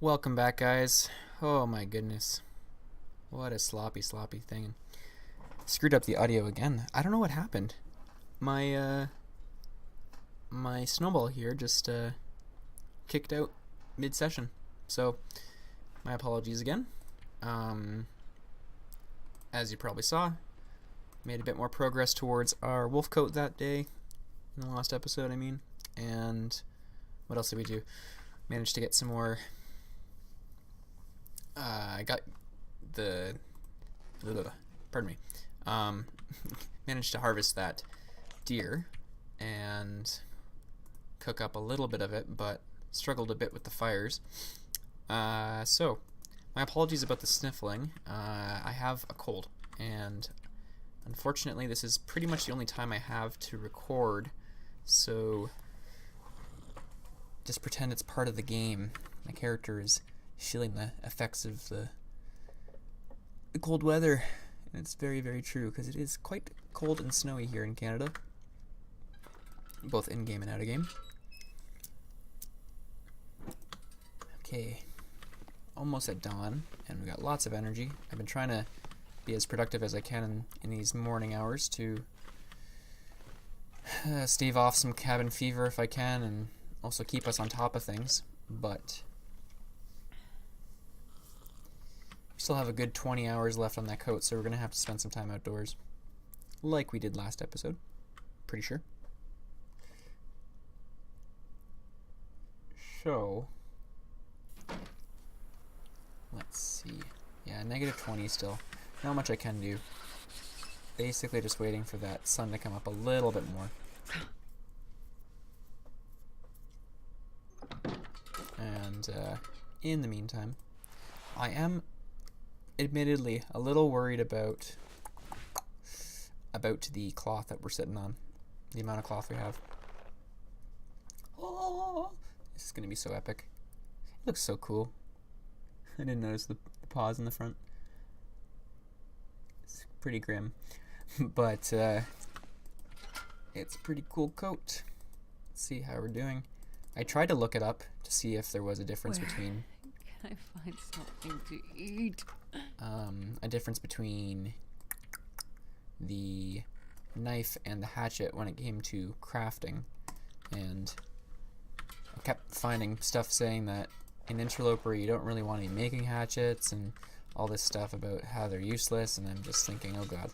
Welcome back, guys. Oh my goodness. What a sloppy thing. Screwed up the audio again. I don't know what happened. My snowball here just kicked out mid-session. So, my apologies again. As you probably saw, made a bit more progress towards our wolf coat that day. In the last episode, I mean. And what else did we do? Managed to get some more... I got the... Pardon me. Managed to harvest that deer and cook up a little bit of it, but struggled a bit with the fires. So, my apologies about the sniffling. I have a cold, and unfortunately this is pretty much the only time I have to record, so just pretend it's part of the game. My character is feeling the effects of the cold weather, and it's very, very true, because it is quite cold and snowy here in Canada, both in-game and out-of-game. Okay, almost at dawn, and we got lots of energy. I've been trying to be as productive as I can in these morning hours to stave off some cabin fever if I can, and also keep us on top of things, but we still have a good 20 hours left on that coat, so we're going to have to spend some time outdoors, like we did last episode, pretty sure. So, let's see. Yeah, negative 20 still. Not much I can do. Basically just waiting for that sun to come up a little bit more. And in the meantime, I am admittedly a little worried about the cloth that we're sitting on, the amount of cloth we have. Oh, this is going to be so epic. It looks so cool. I didn't notice the paws in the front. It's pretty grim, but it's a pretty cool coat. Let's see how we're doing. I tried to look it up to see if there was a difference between... Can I find something to eat? A difference between the knife and the hatchet when it came to crafting, and I kept finding stuff saying that in Interloper you don't really want to be making hatchets and all this stuff about how they're useless, and I'm just thinking, oh god.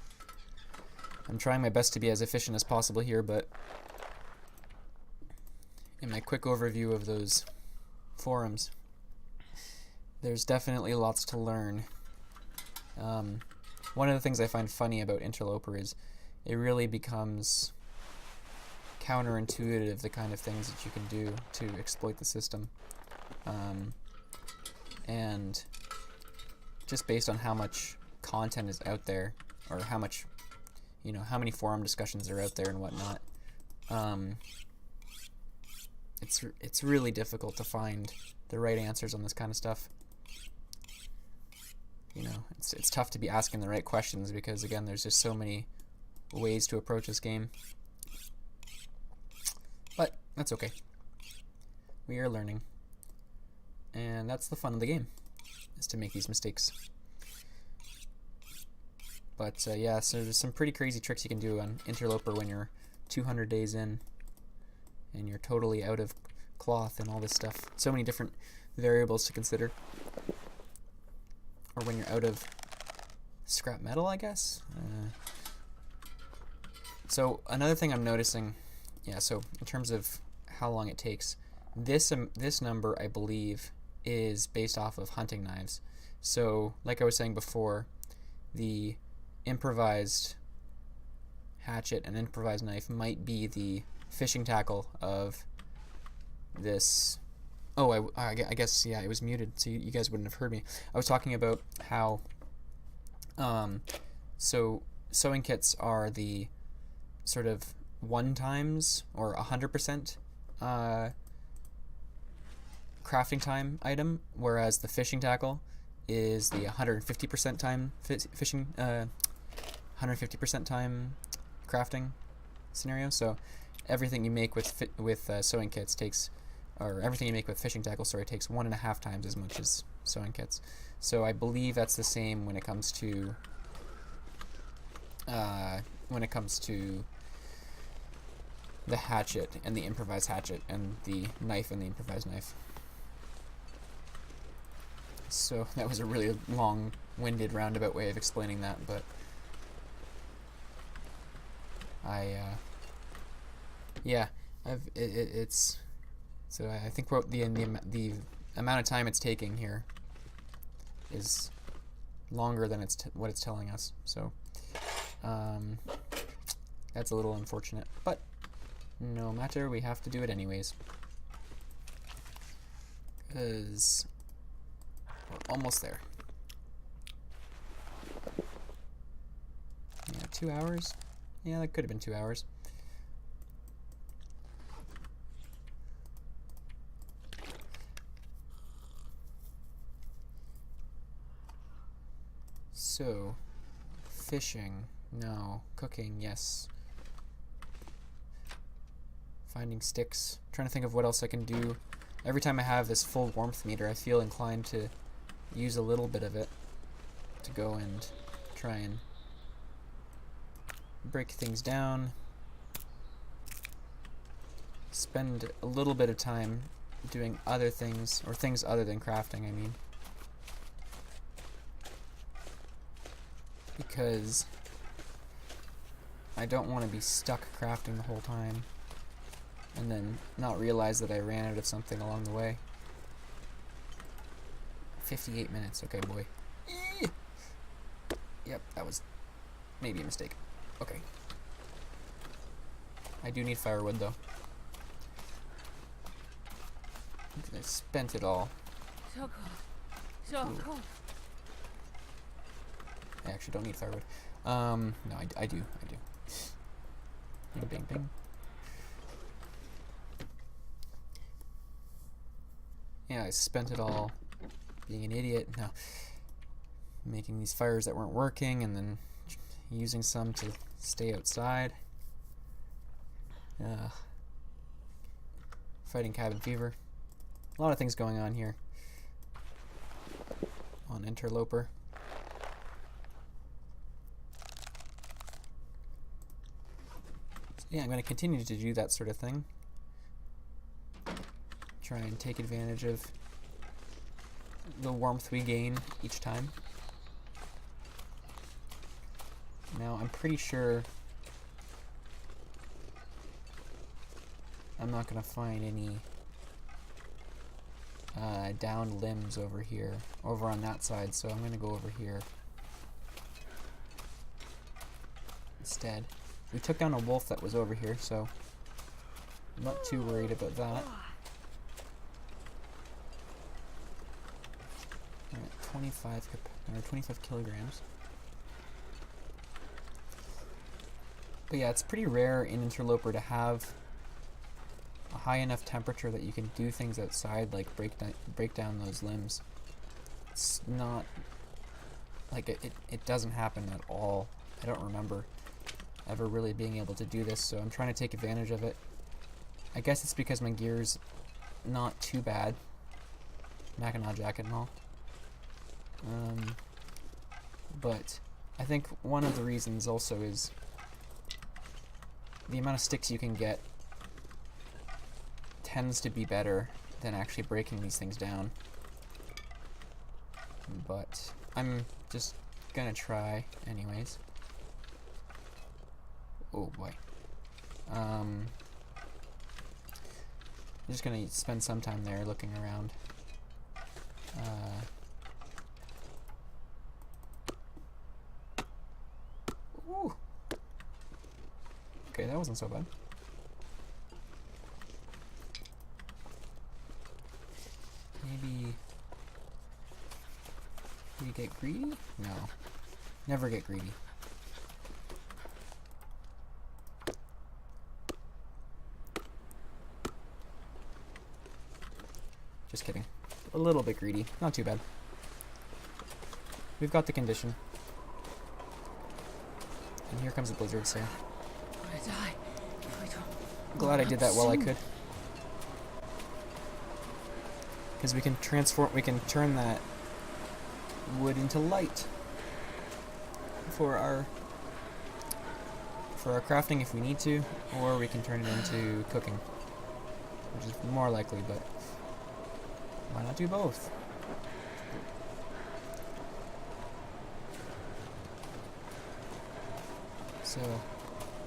I'm trying my best to be as efficient as possible here, but in my quick overview of those forums, there's definitely lots to learn. One of the things I find funny about Interloper is it really becomes counterintuitive, the kind of things that you can do to exploit the system. And just based on how much content is out there, or how much, how many forum discussions are out there and whatnot, it's really difficult to find the right answers on this kind of stuff. It's tough to be asking the right questions because, again, there's just so many ways to approach this game. But that's okay. We are learning. And that's the fun of the game, is to make these mistakes. But yeah, so there's some pretty crazy tricks you can do on Interloper when you're 200 days in and you're totally out of cloth and all this stuff. So many different variables to consider. Or when you're out of scrap metal, I guess. So another thing I'm noticing, so in terms of how long it takes, this number, I believe, is based off of hunting knives. So, like I was saying before, the improvised hatchet and improvised knife might be the fishing tackle of this. Oh, I guess, yeah, it was muted, so you guys wouldn't have heard me. I was talking about how, so sewing kits are the sort of 1x or 100% crafting time item, whereas the fishing tackle is the 150% time fishing, 150% time crafting scenario. So everything you make with sewing kits takes or everything you make with fishing tackle, sorry, takes 1.5 times as much as sewing kits. So I believe that's the same when it comes to the hatchet and the improvised hatchet and the knife and the improvised knife. So that was a really long-winded roundabout way of explaining that, but it's so I think the amount of time it's taking here is longer than what it's telling us. So that's a little unfortunate, but no matter, we have to do it anyways, because we're almost there. Yeah, 2 hours. Yeah, that could have been 2 hours. So, fishing, no. Cooking, yes. Finding sticks. Trying to think of what else I can do. Every time I have this full warmth meter, I feel inclined to use a little bit of it to go and try and break things down. Spend a little bit of time doing other things, or things other than crafting, I mean. Because I don't want to be stuck crafting the whole time and then not realize that I ran out of something along the way. 58 minutes, okay boy. Yep, that was maybe a mistake. Okay. I do need firewood though. I spent it all. So cold. So cold. I actually don't need firewood. No, I do. Bing, bing, bing. Yeah, I spent it all being an idiot. No, making these fires that weren't working, and then using some to stay outside. Fighting cabin fever. A lot of things going on here on Interloper. Yeah, I'm going to continue to do that sort of thing. Try and take advantage of the warmth we gain each time. Now, I'm pretty sure I'm not going to find any downed limbs over here, over on that side, so I'm going to go over here instead. We took down a wolf that was over here, so I'm not too worried about that. Alright, 25 kilograms. But yeah, it's pretty rare in Interloper to have a high enough temperature that you can do things outside, like break down those limbs. It's not like it doesn't happen at all. I don't remember ever really being able to do this, so I'm trying to take advantage of it. I guess it's because my gear's not too bad. Mackinac jacket and all. But I think one of the reasons also is the amount of sticks you can get tends to be better than actually breaking these things down. But I'm just gonna try anyways. Oh boy. I'm just gonna spend some time there looking around. Ooh. Okay, that wasn't so bad. Maybe we get greedy? No. Never get greedy. Just kidding. A little bit greedy. Not too bad. We've got the condition. And here comes the blizzard, so I'm gonna die if I don't. glad I did that while I could. Because we can turn that wood into light for our crafting if we need to, or we can turn it into cooking, which is more likely, but why not do both? So,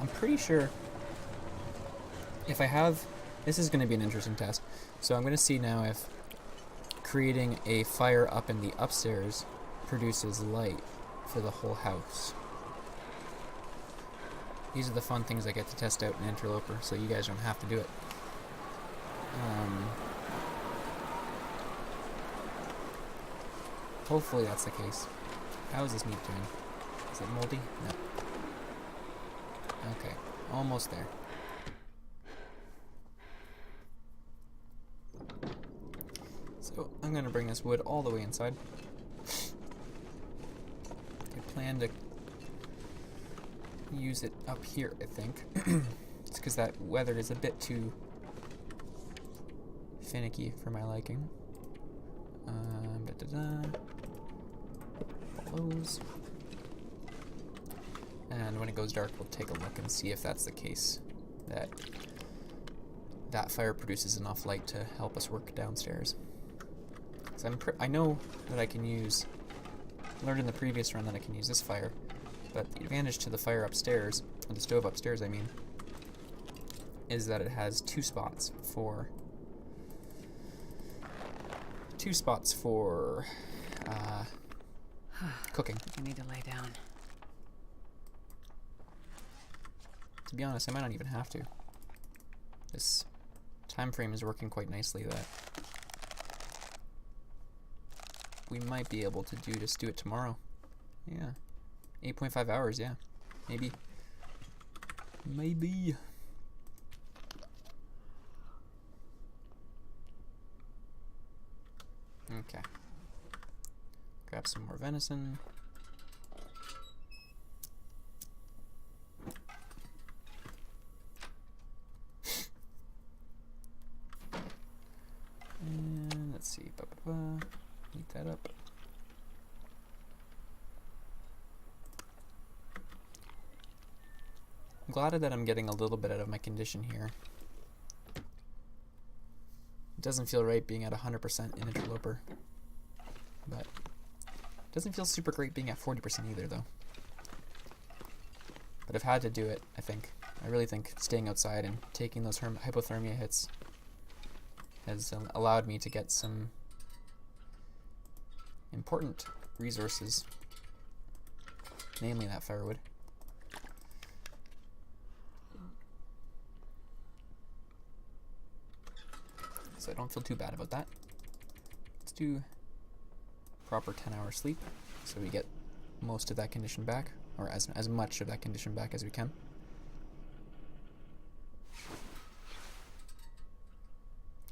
I'm pretty sure if I have... This is going to be an interesting test. So I'm going to see now if creating a fire up in the upstairs produces light for the whole house. These are the fun things I get to test out in Interloper, so you guys don't have to do it. Hopefully that's the case. How is this meat doing? Is it moldy? No. Okay, almost there. So I'm going to bring this wood all the way inside. I plan to use it up here, I think. It's because that weather is a bit too finicky for my liking. Close. And when it goes dark, we'll take a look and see if that's the case. That fire produces enough light to help us work downstairs. So I know that I can use... learned in the previous run that I can use this fire, but the advantage to the fire upstairs, or the stove upstairs I mean, is that it has two spots for cooking. I need to lay down. To be honest, I might not even have to. This time frame is working quite nicely that we might be able to just do it tomorrow. Yeah. 8.5 hours, yeah. Maybe. Maybe. Okay. Grab some more venison. And let's see. Heat that up. I'm glad that I'm getting a little bit out of my condition here. It doesn't feel right being at 100% in Interloper, but it doesn't feel super great being at 40% either, though. But I've had to do it, I think. I really think staying outside and taking those hypothermia hits has allowed me to get some important resources, namely that firewood. So I don't feel too bad about that. Let's do proper 10-hour sleep so we get most of that condition back, or as much of that condition back as we can.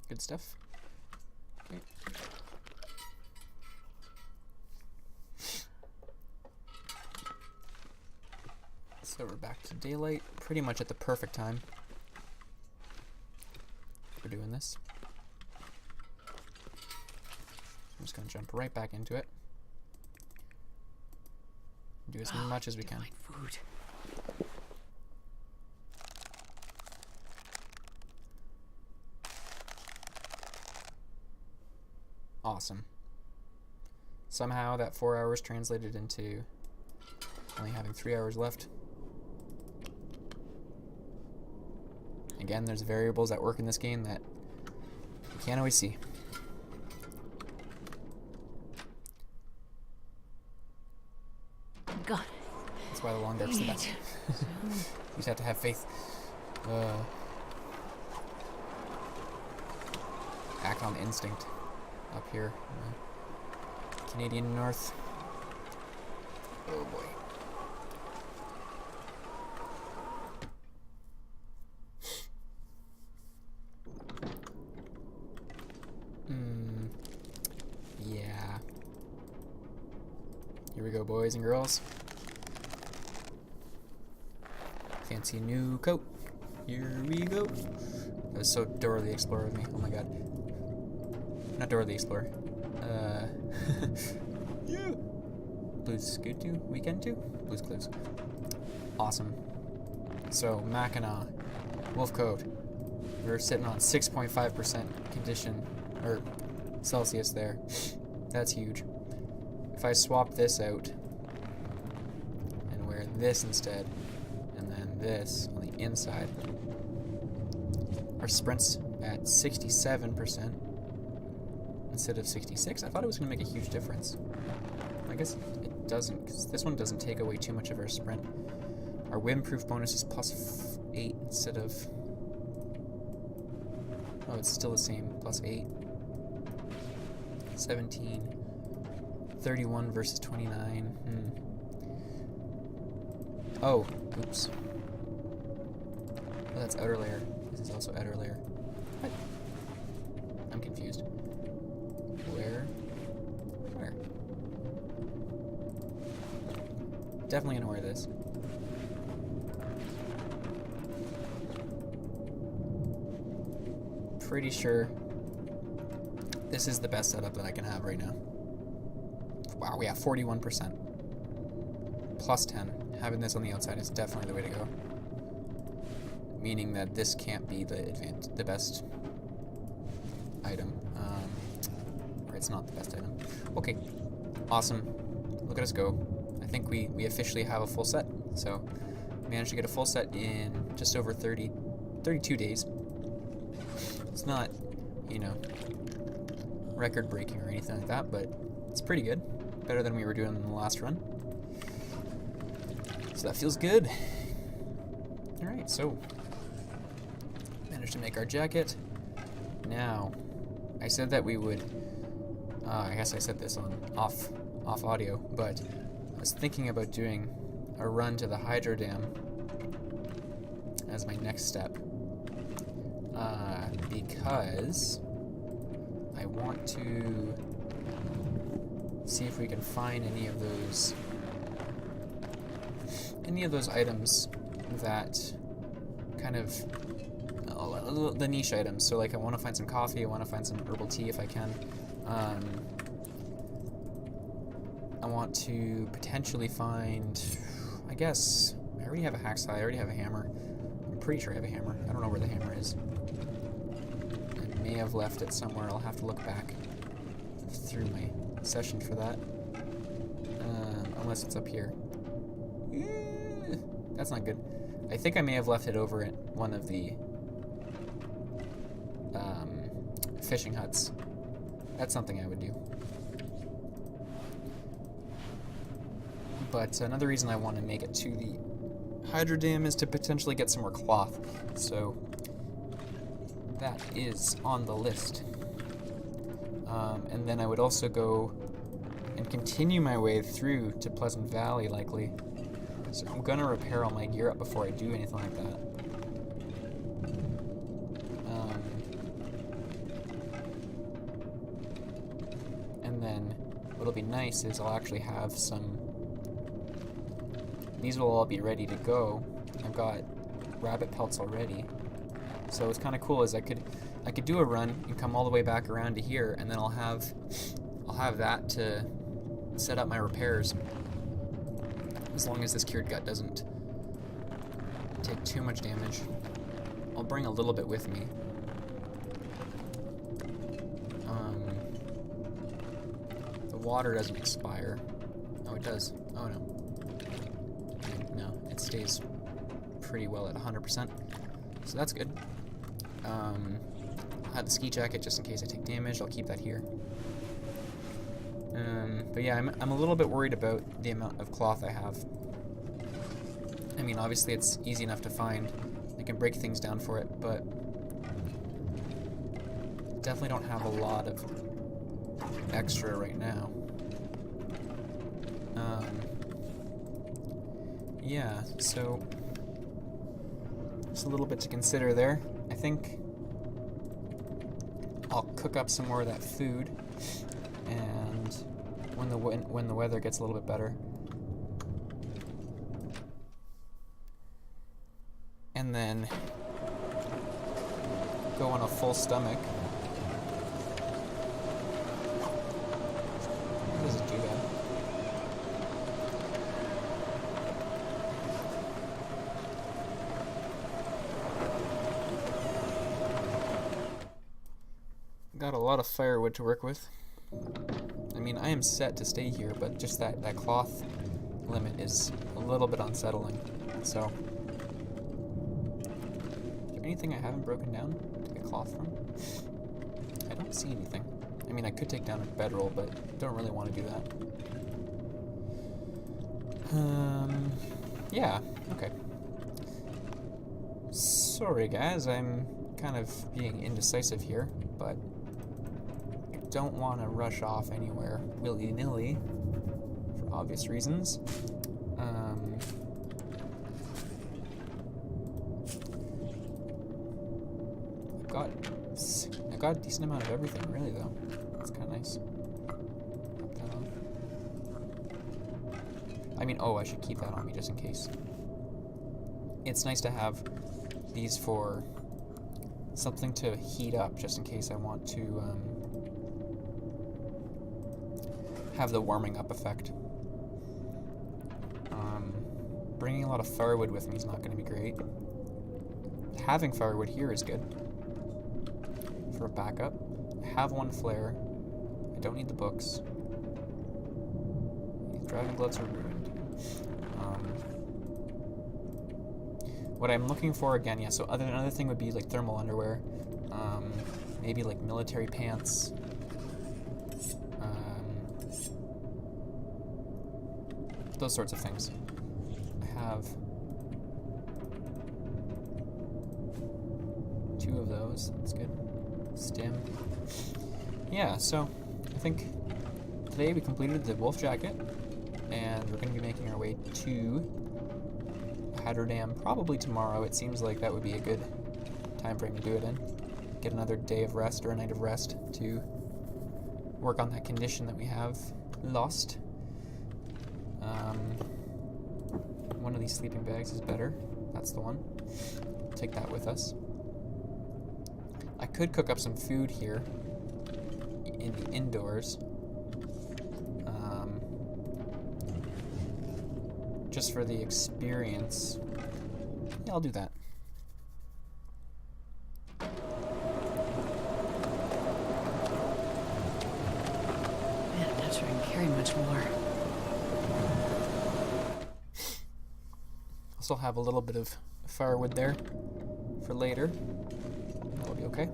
Good stuff. Okay. So we're back to daylight, pretty much at the perfect time for doing this. I'm just going to jump right back into it. Do as much as we can. Food. Awesome. Somehow that 4 hours translated into only having 3 hours left. Again, there's variables that work in this game that you can't always see. God. That's why the long dark's the best. You just have to have faith. Act on instinct up here in the Canadian North. Oh boy. Yeah. Here we go, boys and girls. Fancy new coat. Here we go. That was so Dora the Explorer of me. Oh my god. Not Dora the Explorer. Yeah. Blue's good too. Weekend too. Blue's Clues. Awesome. So Mackinac, Wolf Code. We're sitting on 6.5% condition or Celsius there. That's huge. If I swap this out and wear this instead, and then this on the inside, our sprint's at 67% instead of 66. I thought it was going to make a huge difference. I guess it doesn't, because this one doesn't take away too much of our sprint. Our windproof bonus is plus 8 instead of... Oh, it's still the same. Plus 8. 17. 31 versus 29. Oh, oops. Oh, that's outer layer. This is also outer layer. What? I'm confused. Where? Definitely gonna wear this. Pretty sure this is the best setup that I can have right now. Wow, we have 41%. Plus 10. Having this on the outside is definitely the way to go. Meaning that this can't be the best item. Or it's not the best item. Okay, awesome. Look at us go. I think we officially have a full set. So, managed to get a full set in just over 32 days. It's not, you know, record-breaking or anything like that, but it's pretty good. Better than we were doing in the last run. So that feels good. Alright, so managed to make our jacket. Now, I said that we would, I guess I said this on off audio, but I was thinking about doing a run to the hydro dam as my next step. Because I want to see if we can find any of those items that kind of the niche items. So like I want to find some coffee, I want to find some herbal tea if I can. I want to potentially find, I guess, I already have a hacksaw, I already have a hammer. I'm pretty sure I have a hammer. I don't know where the hammer is. I may have left it somewhere. I'll have to look back through my session for that. Unless it's up here. That's not good. I think I may have left it over at one of the fishing huts. That's something I would do. But another reason I want to make it to the hydro dam is to potentially get some more cloth. So that is on the list. And then I would also go and continue my way through to Pleasant Valley, likely. So I'm gonna repair all my gear up before I do anything like that. And then what'll be nice is I'll actually have some. These will all be ready to go. I've got rabbit pelts already. So what's kind of cool is I could do a run and come all the way back around to here, and then I'll have that to set up my repairs. As long as this cured gut doesn't take too much damage. I'll bring a little bit with me. The water doesn't expire. Oh, it does. Oh no. No, it stays pretty well at 100%. So that's good. I'll have the ski jacket just in case I take damage. I'll keep that here. But yeah, I'm a little bit worried about the amount of cloth I have. I mean, obviously it's easy enough to find. I can break things down for it, but definitely don't have a lot of extra right now. Yeah, so just a little bit to consider there. I think I'll cook up some more of that food, and when the weather gets a little bit better, and then go on a full stomach got a lot of firewood to work with. I mean, I am set to stay here, but just that cloth limit is a little bit unsettling. So, is there anything I haven't broken down to get cloth from? I don't see anything. I mean, I could take down a bedroll, but don't really want to do that. Yeah, okay. Sorry guys, I'm kind of being indecisive here, but I don't want to rush off anywhere willy-nilly for obvious reasons. I've got a decent amount of everything, really, though. That's kind of nice. Pop that on. I mean, oh, I should keep that on me just in case. It's nice to have these for something to heat up, just in case I want to have the warming up effect. Bringing a lot of firewood with me is not going to be great. Having firewood here is good for a backup. I have one flare. I don't need the books. These driving gloves are ruined. What I'm looking for again, yeah, so another thing would be like thermal underwear. Maybe like military pants. Those sorts of things. I have 2 of those. That's good. Stim. Yeah, so I think today we completed the wolf jacket, and we're going to be making our way to Hatterdam probably tomorrow. It seems like that would be a good time frame to do it in. Get another day of rest or a night of rest to work on that condition that we have lost. One of these sleeping bags is better. That's the one. Take that with us. I could cook up some food here in the indoors. Just for the experience. Yeah, I'll do that. Man, I'm not sure I can carry much more. I'll still have a little bit of firewood there for later. That'll be okay.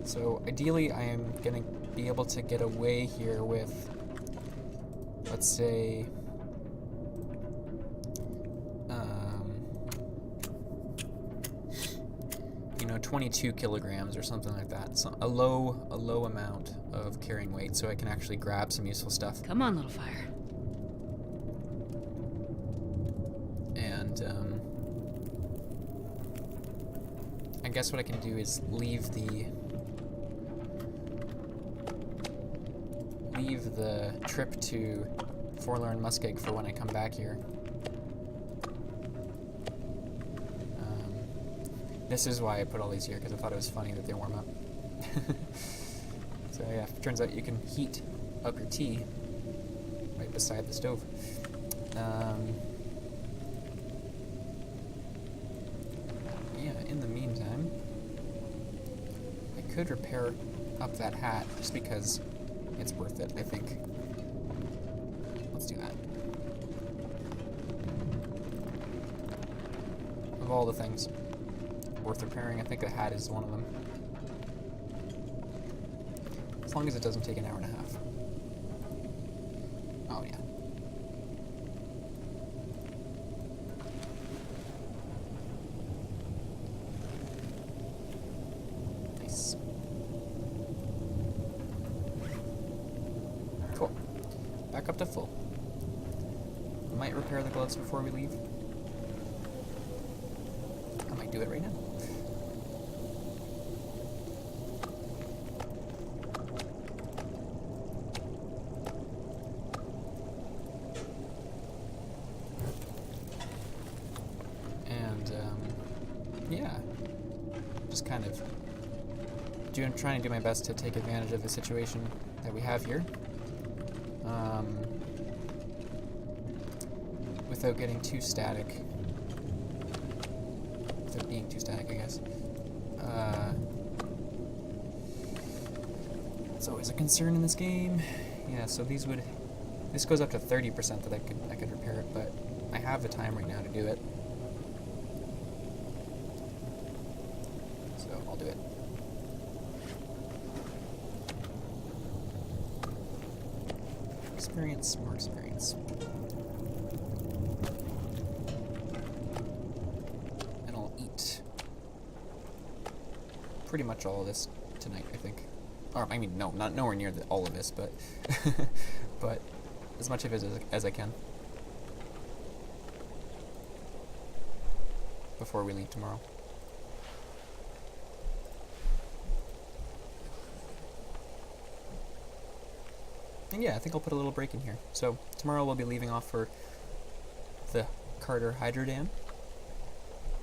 So ideally I am going to be able to get away here with, let's say, 22 kilograms or something like that. So a low amount of carrying weight, so I can actually grab some useful stuff. Come on, little fire. And I guess what I can do is leave the trip to Forlorn Muskeg for when I come back here. This is why I put all these here, because I thought it was funny that they warm up. So yeah, turns out you can heat up your tea right beside the stove. Yeah, in the meantime, I could repair up that hat, just because it's worth it, I think. Let's do that. Of all the things worth repairing, I think a hat is one of them. As long as it doesn't take an hour and a half. Oh yeah. Nice. Cool. Back up to full. Might repair the gloves before we leave. I might do it right now. Yeah, just kind of trying to do my best to take advantage of the situation that we have here, without getting too static, without guess. It's always a concern in this game. Yeah, so this goes up to 30% that I could repair it, but I have the time right now to do it. So I'll do it. Experience, more experience. And I'll eat pretty much all of this tonight, I think. Or, I mean, no, not nowhere near all of this, but but as much of it as I can before we leave tomorrow. And yeah, I think I'll put a little break in here. So tomorrow we'll be leaving off for the Carter Hydro Dam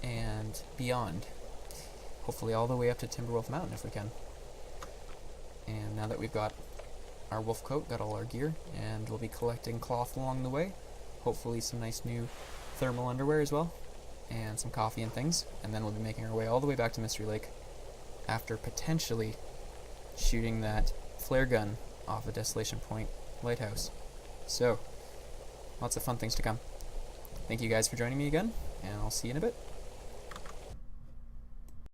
and beyond. Hopefully all the way up to Timberwolf Mountain if we can. And now that we've got our wolf coat, got all our gear, and we'll be collecting cloth along the way. Hopefully some nice new thermal underwear as well, and some coffee and things. And then we'll be making our way all the way back to Mystery Lake after potentially shooting that flare gun off the Desolation Point lighthouse. So, lots of fun things to come. Thank you guys for joining me again, and I'll see you in a bit.